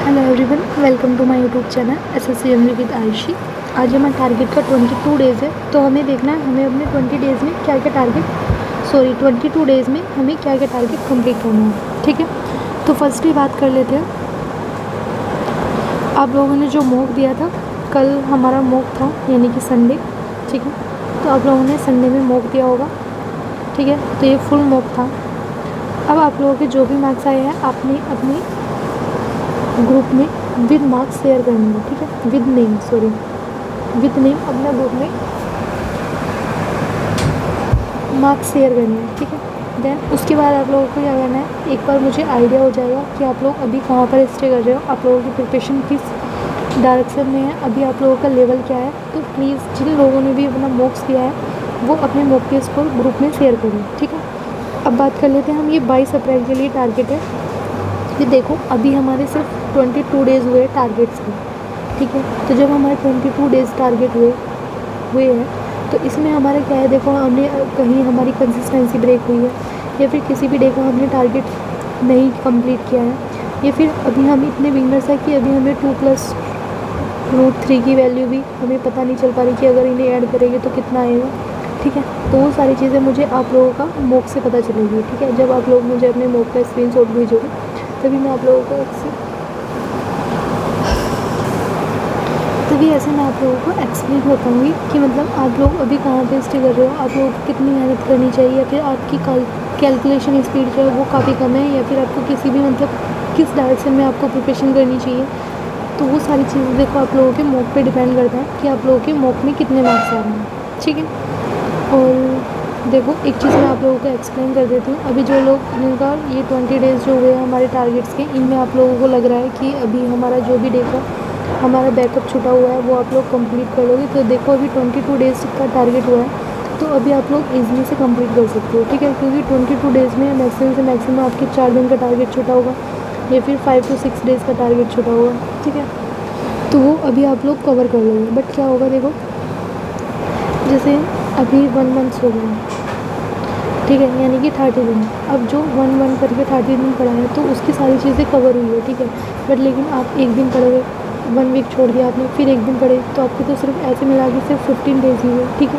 Hello everyone, welcome to my YouTube channel SSCMV with Ayushi. आज हमारा target का 22 days है, तो हमें देखना है हमें अपने 20 डेज़ में क्या क्या 22 डेज़ में हमें क्या क्या टारगेट कंप्लीट करना है। ठीक है, तो फर्स्टली बात कर लेते हैं। आप लोगों ने जो मॉक दिया था, कल हमारा मॉक था यानी कि संडे। ठीक है, तो आप लोगों ने संडे में मॉक दिया होगा। ठीक है, तो ये फुल मॉक था। अब आप लोगों के जो भी मार्क्स आए हैं आपने अपने ग्रुप में विद मार्क्स शेयर करने हैं। ठीक है, विद नेम अपना ग्रुप में मार्क्स शेयर करने हैं। ठीक है, देन उसके बाद आप लोगों को क्या करना है, एक बार मुझे आइडिया हो जाएगा कि आप लोग अभी कहाँ पर स्टे कर रहे हो, आप लोगों की प्रिपरेशन किस डायरेक्शन में है, अभी आप लोगों का लेवल क्या है। तो प्लीज़ जिन लोगों ने भी अपना मॉक्स दिया है वो अपने मॉक टेस्ट को ग्रुप में शेयर करें। ठीक है, अब बात कर लेते हैं हम। ये 22 अप्रैल के लिए टारगेट है। ये देखो अभी हमारे सिर्फ 22 डेज़ हुए टारगेट्स के। ठीक है, तो जब हमारे 22 डेज़ टारगेट हुए हैं तो इसमें हमारा क्या है, देखो हमने कहीं हमारी कंसिस्टेंसी ब्रेक हुई है या फिर किसी भी डे को हमने टारगेट नहीं कंप्लीट किया है, या फिर अभी हम इतने बिगनर्स हैं कि अभी हमें 2+√3 की वैल्यू भी हमें पता नहीं चल पा रही कि अगर इन्हें ऐड करेंगे तो कितना आएगा। ठीक है, तो वो सारी चीज़ें मुझे आप लोगों का मॉक से पता चलेगी। ठीक है, जब आप लोग मुझे अपने मॉक का स्क्रीनशॉट भेजोगे तभी मैं आप लोगों को तभी ऐसे मैं आप लोगों को एक्सप्लेन कर पाऊँगी कि मतलब आप लोग अभी कहाँ पे स्टे कर रहे हो, आप लोगों को कितनी मेहनत करनी चाहिए, या फिर आपकी कैलकुलेशन स्पीड जो है वो काफ़ी कम है, या फिर आपको किसी भी मतलब किस डायरेक्शन में आपको प्रिपरेशन करनी चाहिए। तो वो सारी चीज़ें देखो आप लोगों के मॉक पे डिपेंड करता है कि आप लोगों के मॉक में कितने मार्क्स आ रहे हैं। ठीक है, और देखो एक चीज़ मैं आप लोगों को एक्सप्लेन कर देती हूँ। अभी जो लोग जिनका ये 20 डेज़ जो हुए हैं हमारे टारगेट्स के, इनमें आप लोगों को लग रहा है कि अभी हमारा जो भी डे का हमारा बैकअप छूटा हुआ है वो आप लोग कंप्लीट कर लोगे। तो देखो अभी 22 डेज़ का टारगेट हुआ है, तो अभी आप लोग ईजिली से कंप्लीट कर सकते हो। ठीक है, क्योंकि 22 डेज़ में मैक्सिमम से मैक्सिमम आपके 4 दिन का टारगेट छूटा होगा या फिर 5 to 6 डेज़ का टारगेट छूटा होगा। ठीक है, तो वो अभी आप लोग कवर कर लोगे। बट क्या होगा, देखो जैसे अभी 1 मंथ हो गया, ठीक है, यानी कि 30 दिन। अब जो 1 करके 30 दिन पड़ा है तो उसकी सारी चीज़ें कवर हुई है। ठीक है, बट लेकिन आप एक दिन पढ़ोगे, 1 वीक छोड़ दिया आपने, फिर एक दिन पढ़े, तो आपके तो सिर्फ ऐसे मिला के सिर्फ 15 डेज़ ही हुए। ठीक है,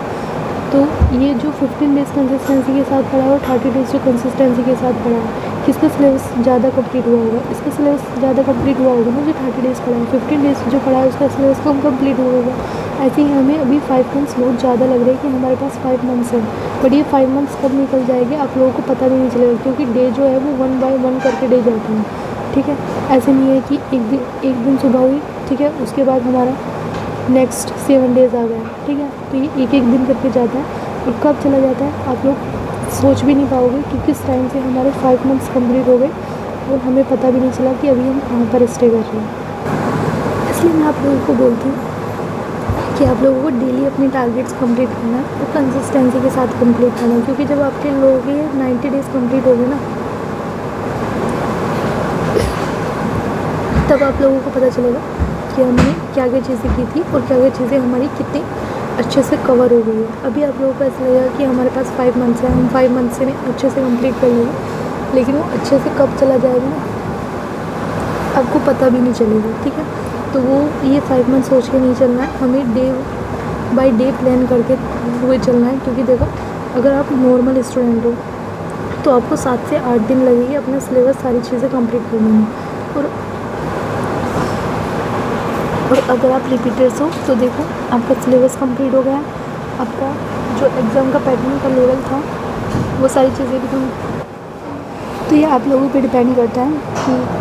तो ये जो 15 डेज़ कंसिस्टेंसी के साथ पढ़ा है और 30 डेज़ जो कंसिस्टेंसी के साथ पढ़ा है, किसका सिलेबस ज़्यादा कंप्लीट हुआ होगा? इसका सिलेबस ज़्यादा कंप्लीट हुआ होगा ना जो 30 डेज़ पढ़ा है। 15 डेज़ जो पढ़ा है उसका सिलेबस कम कंप्लीट हुआ होगा। ऐसे ही हमें अभी 5 मंथ्स बहुत ज़्यादा लग रहा है कि हमारे पास 5 मंथ्स है, बट ये 5 मंथ्स कब निकल जाएंगे आप लोगों को पता भी नहीं चलेगा, क्योंकि डे जो है वो 1 by 1 करके डे जाते हैं। ठीक है, ऐसे नहीं है कि एक दिन सुबह हुई, ठीक है, उसके बाद हमारा नेक्स्ट 7 डेज़ आ गया। ठीक है, तो ये एक दिन करके जाता है, और कब चला जाता है आप लोग सोच भी नहीं पाओगे कि किस टाइम से हमारे 5 मंथ्स कंप्लीट हो गए और हमें पता भी नहीं चला कि अभी हम कहाँ पर स्टे कर रहे हैं। इसलिए मैं आप लोगों को बोलती हूँ कि आप लोगों को डेली अपने टारगेट्स कंप्लीट करना है और कंसिस्टेंसी के साथ कंप्लीट करना है, क्योंकि जब आपके लोगों के 90 डेज़ कंप्लीट हो गए ना, तब आप लोगों को पता चलेगा कि हमने क्या क्या चीज़ें की थी और क्या क्या चीज़ें हमारी कितनी अच्छे से कवर हो गई है। अभी आप लोगों को ऐसा लगेगा कि हमारे पास 5 मंथ्स है, हम 5 मंथ से अच्छे से कंप्लीट कर लेंगे, लेकिन वो अच्छे से कब चला जाएगा ना आपको पता भी नहीं चलेगा। ठीक है, तो वो ये 5 मंथ सोच के नहीं चलना है, हमें डे बाय डे प्लान करके हुए चलना है। क्योंकि देखो अगर आप नॉर्मल स्टूडेंट हो तो आपको 7 से 8 दिन लगेगी अपना सिलेबस सारी चीज़ें कंप्लीट करने में, और अगर आप रिपीटर्स हो तो देखो आपका सिलेबस कंप्लीट हो गया, आपका जो एग्ज़ाम का पैटर्न का लेवल था वो सारी चीज़ें भी तो ये आप लोगों पे डिपेंड करता है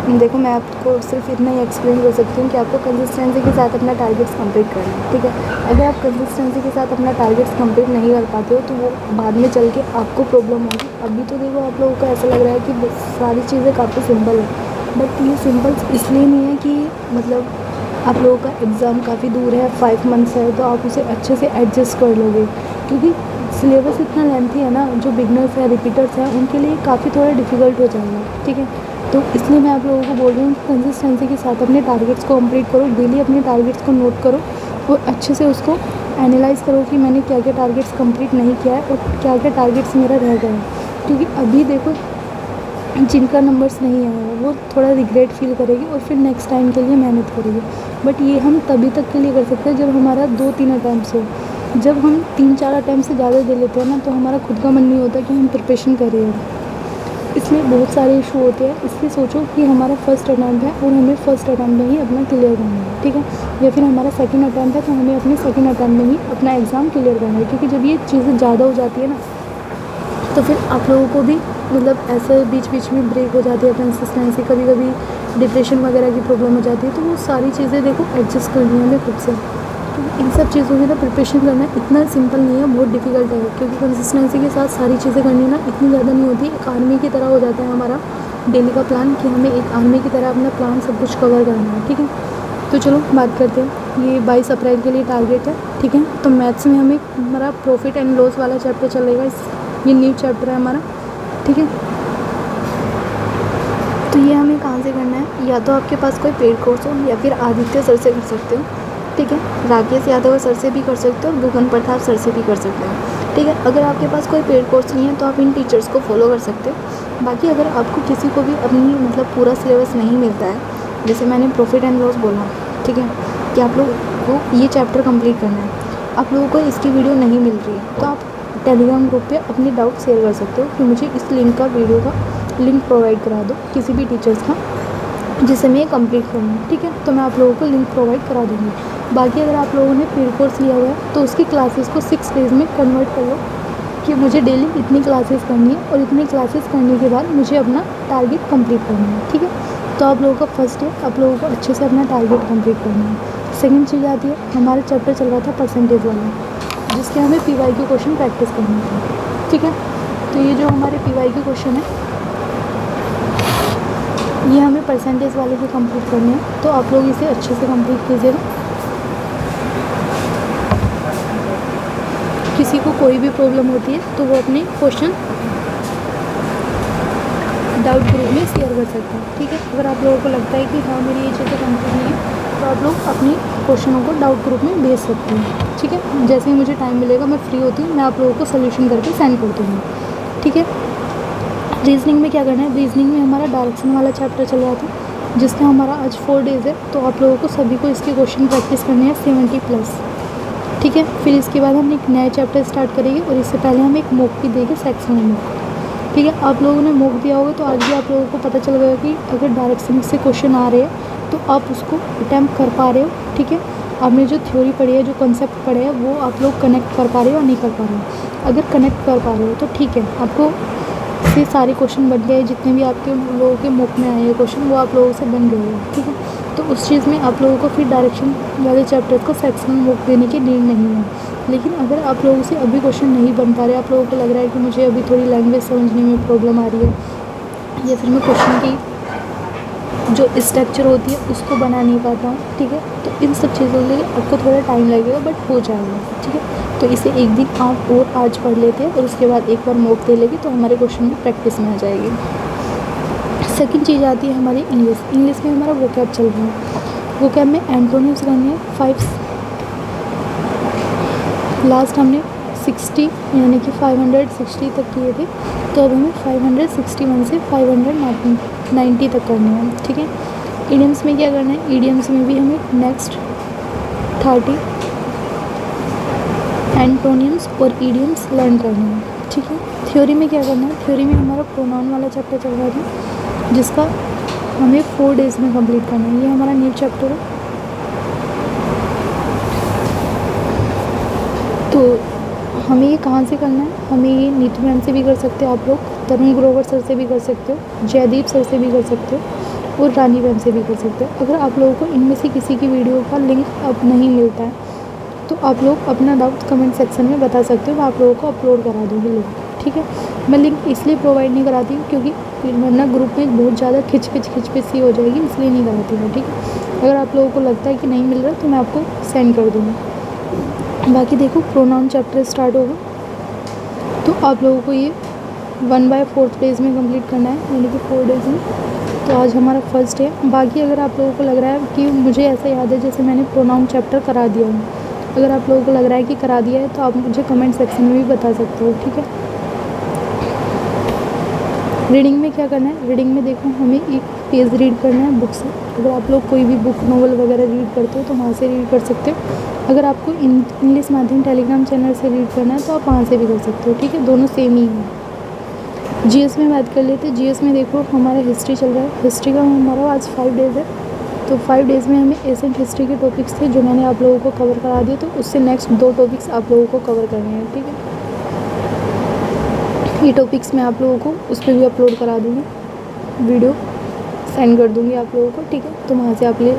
कि देखो मैं आपको सिर्फ इतना ही एक्सप्लेन कर सकती हूँ कि आपको कंसिस्टेंसी के साथ अपना टारगेट्स कंप्लीट करना है। ठीक है, अगर आप कंसिस्टेंसी के साथ अपना टारगेट्स कंप्लीट नहीं कर पाते हो तो वो बाद में चल के आपको प्रॉब्लम होगी। अभी तो देखो आप लोगों को ऐसा लग रहा है कि सारी चीज़ें काफ़ी सिंपल है, बट ये सिंपल इसलिए नहीं है कि मतलब आप लोगों का एग्ज़ाम काफ़ी दूर है, 5 मंथ्स है, तो आप उसे अच्छे से एडजस्ट कर लोगे, क्योंकि सिलेबस इतना लेंथी है ना, जो बिगनर्स हैं रिपीटर्स हैं उनके लिए काफ़ी थोड़ा डिफ़िकल्ट हो जाएगा। ठीक है, तो इसलिए मैं आप लोगों को बोल रही हूँ कि कंसिस्टेंसी के साथ अपने टारगेट्स को कंप्लीट करो, डेली अपने टारगेट्स को नोट करो और अच्छे से उसको एनालाइज़ करो कि मैंने क्या क्या टारगेट्स कंप्लीट नहीं किया है और क्या क्या टारगेट्स मेरा रह गया है। क्योंकि अभी देखो जिनका नंबर्स नहीं आया वो थोड़ा रिग्रेट फील करेगी और फिर नेक्स्ट टाइम के लिए मेहनत करेगी। बट ये हम तभी तक के लिए कर सकते हैं जब हमारा 2-3 अटैम्प्ट हो। जब हम 3-4 अटैम्प्ट से ज़्यादा दे लेते हैं ना, तो हमारा खुद का मन नहीं होता कि हम प्रिपरेशन कर रहे हैं। इसमें बहुत सारे इशू होते हैं। इसलिए सोचो कि हमारा फर्स्ट अटैम्प्ट है और हमें फर्स्ट अटैम्प्ट में ही अपना क्लियर करना है, ठीक है। या फिर हमारा सेकंड अटैम्प्ट है तो हमें अपने सेकंड अटैम्प्ट में ही अपना एग्ज़ाम क्लियर करना है। क्योंकि जब ये चीज़ें ज़्यादा हो जाती है ना, तो फिर आप लोगों को भी मतलब ऐसे बीच बीच में ब्रेक हो जाती है, कंसिस्टेंसी, कभी कभी डिप्रेशन वगैरह की प्रॉब्लम हो जाती है। तो वो सारी चीज़ें देखो एडजस्ट करनी है हमें खुद से। तो इन सब चीज़ों की ना प्रिपरेशन करना इतना सिंपल नहीं है, बहुत डिफ़िकल्ट है। क्योंकि कंसिस्टेंसी के साथ सारी चीज़ें करनी ना इतनी ज़्यादा नहीं होती। एक आर्मी की तरह हो जाता है हमारा डेली का प्लान, कि हमें एक आर्मी की तरह अपना प्लान सब कुछ कवर करना है, ठीक है। तो चलो बात करते हैं। ये 22 अप्रैल के लिए टारगेट है, ठीक है। तो मैथ्स में हमें हमारा प्रॉफिट एंड लॉस वाला चैप्टर चलेगा, ये न्यू चैप्टर है हमारा, ठीक है। तो ये हमें कहाँ से करना है, या तो आपके पास कोई पेड कोर्स हो या फिर आदित्य सर से कर सकते हो, ठीक है। राकेश यादव सर से भी कर सकते हो और भूगन प्रताप सर से भी कर सकते हो, ठीक है। अगर आपके पास कोई पेड कोर्स नहीं है तो आप इन टीचर्स को फॉलो कर सकते हो। बाकी अगर आपको किसी को भी अपनी मतलब पूरा सिलेबस नहीं मिलता है, जैसे मैंने प्रॉफिट एंड लॉस बोला, ठीक है, कि आप लोग को ये चैप्टर कंप्लीट करना है, आप लोगों को इसकी वीडियो नहीं मिल रही है, तो आप टेलीग्राम ग्रुप पे अपने डाउट शेयर कर सकते हो कि मुझे इस लिंक का वीडियो का लिंक प्रोवाइड करा दो किसी भी टीचर्स का, जिसे मैं ये कंप्लीट करूँगी, ठीक है। तो मैं आप लोगों को लिंक प्रोवाइड करा दूँगी। बाकी अगर आप लोगों ने पेड कोर्स लिया हुआ है तो उसकी क्लासेस को 6 डेज़ में कन्वर्ट कर लो कि मुझे डेली इतनी क्लासेस करनी है और इतनी क्लासेस करने के बाद मुझे अपना टारगेट कंप्लीट करना है, ठीक है। तो आप लोगों का फर्स्ट डे आप लोगों को अच्छे से अपना टारगेट कंप्लीट करना है। सेकंड चीज़ आती है, हमारा चैप्टर चल रहा था परसेंटेज वाला, जिसके हमें PYQ क्वेश्चन प्रैक्टिस करने थे, ठीक है। तो ये जो हमारे PYQ क्वेश्चन है ये हमें परसेंटेज वाले भी कंप्लीट करने हैं। तो आप लोग इसे अच्छे से कंप्लीट कीजिएगा। किसी को कोई भी प्रॉब्लम होती है तो वो अपने क्वेश्चन डाउट ग्रुप में शेयर कर सकते हैं, ठीक है। अगर आप लोगों को लगता है कि हाँ मेरी ये चीज़ें कंप्लीट नहीं है तो आप लोग अपनी क्वेश्चनों को डाउट ग्रुप में भेज सकते हैं, ठीक है। जैसे ही मुझे टाइम मिलेगा, मैं फ्री होती हूँ, मैं आप लोगों को सोल्यूशन करके सेंड कर दूँगी, ठीक है। रीजनिंग में क्या करना है, रीजनिंग में हमारा डायरेक्शन वाला चैप्टर चल रहा था, जिसका हमारा आज 4 डेज़ है। तो आप लोगों को सभी को इसके क्वेश्चन प्रैक्टिस करने हैं 70+, ठीक है। फिर इसके बाद हम एक नया चैप्टर स्टार्ट करेंगे और इससे पहले हम एक मॉक भी देंगे, सेक्शन मॉक, ठीक है। आप लोगों ने मॉक दिया होगा तो आज भी आप लोगों को पता चल गया कि अगर डायरेक्शन से क्वेश्चन आ रहे हैं तो आप उसको अटैम्प्ट कर पा रहे हो, ठीक है। आपने जो थ्योरी पढ़ी है, जो कॉन्सेप्ट पढ़े हैं, वो आप लोग कनेक्ट कर पा रहे हो या नहीं कर पा रहे हो। अगर कनेक्ट कर पा रहे हो तो ठीक है, आपको से सारे क्वेश्चन बन गए, जितने भी आपके लोगों के मॉक में आए हैं क्वेश्चन वो आप लोगों से बन गए हैं, ठीक है। तो उस चीज़ में आप लोगों को फिर डायरेक्शन वाले चैप्टर को सेक्शन मॉक देने की नीड नहीं है। लेकिन अगर आप लोगों से अभी क्वेश्चन नहीं बन पा रहे, आप लोगों को लग रहा है कि मुझे अभी थोड़ी लैंग्वेज समझने में प्रॉब्लम आ रही है, या फिर मैं क्वेश्चन की जो स्ट्रक्चर होती है उसको बना नहीं पाता हूँ, ठीक है, तो इन सब चीज़ों के लिए आपको थोड़ा टाइम लगेगा, बट हो जाएगा, ठीक है। तो इसे एक दिन आप और आज पढ़ लेते हैं और उसके बाद एक बार मॉक दे लेंगे तो हमारे क्वेश्चन में प्रैक्टिस में आ जाएगी। सेकंड चीज़ आती है हमारी इंग्लिश। इंग्लिश में हमारा वोकैब चल रहा है। वोकैब में एंटोनिम्स करने हैं 5, लास्ट हमने 60 यानी कि 560 तक किए थे, तो अब हमें 561 से 590 तक करने हैं, ठीक है। इडियम्स में क्या करना है, इडियम्स में भी हमें नेक्स्ट 30 एंटोनिम्स और इडियम्स लर्न करने हैं, ठीक है। थ्योरी में क्या करना है, थ्योरी में हमारा प्रोनाउन वाला चैप्टर चल रहा था, जिसका हमें 4 डेज़ में कंप्लीट करना है। ये हमारा न्यू चैप्टर है। तो हमें ये कहाँ से करना है, हमें ये नीतू मैम से भी कर सकते हो आप लोग, तरुण ग्रोवर सर से भी कर सकते हो, जयदीप सर से भी कर सकते हो और रानी मैम से भी कर सकते हो। अगर आप लोगों को इनमें से किसी की वीडियो का लिंक अब नहीं मिलता है तो आप लोग अपना डाउट कमेंट सेक्शन में बता सकते हो, मैं आप लोगों को अपलोड करा दूँगी लिंक, ठीक है। मैं लिंक इसलिए प्रोवाइड नहीं कराती हूँ क्योंकि फिर वरना ग्रुप में बहुत ज़्यादा खिच सी हो जाएगी, इसलिए नहीं कराती हूँ, ठीक है। अगर आप लोगों को लगता है कि नहीं मिल रहा तो मैं आपको सेंड कर दूँगी। बाकी देखो प्रोनाउन चैप्टर स्टार्ट होगा तो आप लोगों को ये 1/4 डेज़ में कंप्लीट करना है, यानी कि 4 डेज़ में। तो आज हमारा फर्स्ट है। बाकी अगर आप लोगों को लग रहा है कि मुझे ऐसा याद है जैसे मैंने प्रोनाउन चैप्टर करा दिया है, अगर आप लोगों को लग रहा है कि करा दिया है तो आप मुझे कमेंट सेक्शन में भी बता सकते हो, ठीक है। रीडिंग में क्या करना है, रीडिंग में देखो हमें एक पेज रीड करना है बुक से। अगर आप लोग कोई भी बुक नॉवल वगैरह रीड करते हो तो वहाँ से रीड कर सकते हो। अगर आपको इंग्लिश माध्यम टेलीग्राम चैनल से रीड करना है तो आप वहाँ से भी कर सकते हो, ठीक है, दोनों सेम ही है। जीएस में बात कर लेते हैं। जीएस में देखो हमारा हिस्ट्री चल रहा है। हिस्ट्री का हमारा आज 5 डेज़ है, तो 5 डेज़ में हमें एशियंट हिस्ट्री के टॉपिक्स थे जो मैंने आप लोगों को कवर करा दिए, तो उससे नेक्स्ट 2 टॉपिक्स आप लोगों को कवर करने हैं, ठीक है। ये टॉपिक्स मैं आप लोगों को उस पर भी अपलोड करा दूँगी, वीडियो सेंड कर दूँगी आप लोगों को, ठीक है। तो वहाँ से आप ये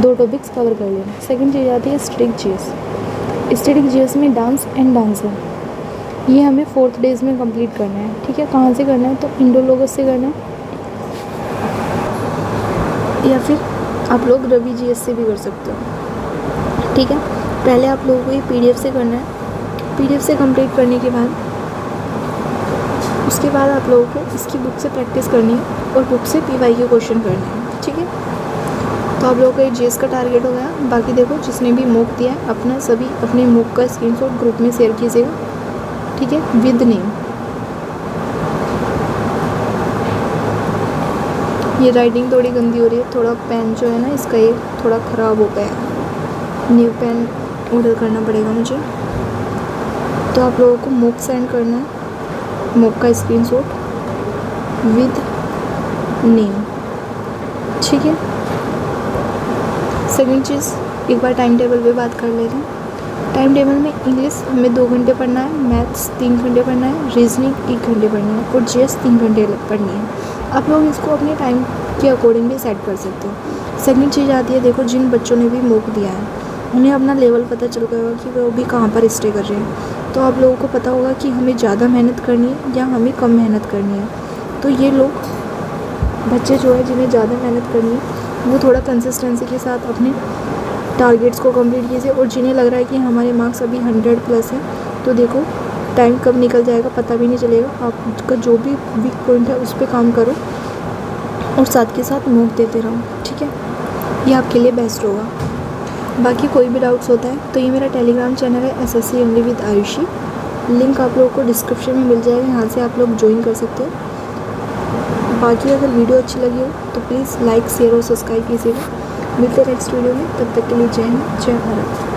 2 टॉपिक्स कवर कर लेना। सेकंड चीज़ आती है स्टैटिक जीएस। स्टैटिक जीएस में डांस एंड डांसर, ये हमें 4th डेज़ में कंप्लीट करना है, ठीक है। कहाँ से करना है, तो इंडोलोगस से करना है, या फिर आप लोग रवि जीएस से भी कर सकते हो, ठीक है। पहले आप लोगों को ये पीडीएफ से करना है। पीडीएफ से कंप्लीट करने के बाद उसके बाद आप लोगों को इसकी बुक से प्रैक्टिस करनी है और बुक से पीवाई के क्वेश्चन करने हैं, ठीक है। तो आप लोगों का ये जीएस का टारगेट हो गया। बाकी देखो जिसने भी मॉक दिया है अपना सभी अपने मॉक का स्क्रीनशॉट ग्रुप में शेयर कीजिएगा, ठीक है, विद नेम। ये राइटिंग थोड़ी गंदी हो रही है, थोड़ा पेन जो है ना इसका ये थोड़ा ख़राब हो गया है, न्यू पेन ऑर्डर करना पड़ेगा मुझे। तो आप लोगों को मॉक सेंड करना है, मॉक का स्क्रीनशॉट विद नेम, ठीक है। सेकंड चीज़, एक बार टाइम टेबल पे बात कर लेते हैं। टाइम टेबल में इंग्लिश हमें 2 घंटे पढ़ना है, मैथ्स 3 घंटे पढ़ना है, रीजनिंग 1 घंटे पढ़नी है और जीएस 3 घंटे पढ़नी है। आप लोग इसको अपने टाइम के अकॉर्डिंग भी सेट कर सकते हो। सेकंड चीज़ आती है, देखो जिन बच्चों ने भी मॉक दिया है उन्हें अपना लेवल पता चल गया होगा कि वो भी कहाँ पर स्टे कर रहे हैं। तो आप लोगों को पता होगा कि हमें ज़्यादा मेहनत करनी है या हमें कम मेहनत करनी है। तो ये लोग बच्चे जो है जिन्हें ज़्यादा मेहनत करनी है वो थोड़ा कंसिस्टेंसी के साथ अपने टारगेट्स को कंप्लीट कीजिए, और जिन्हें लग रहा है कि हमारे मार्क्स अभी 100+ हैं तो देखो टाइम कब निकल जाएगा पता भी नहीं चलेगा। आपका जो भी वीक पॉइंट है उस पर काम करो और साथ के साथ मॉक देते रहो, ठीक है। ये आपके लिए बेस्ट होगा। बाकी कोई भी डाउट्स होता है तो ये मेरा टेलीग्राम चैनल है SSC only with Ayushi, link आप लोगों को डिस्क्रिप्शन में मिल जाएगा, यहाँ से आप लोग ज्वाइन कर सकते हो। बाकी अगर वीडियो अच्छी लगी हो तो प्लीज़ लाइक शेयर और सब्सक्राइब कीजिएगा। मिलते हैं नेक्स्ट वीडियो में, तब तक के लिए जय हिंद, जय भारत।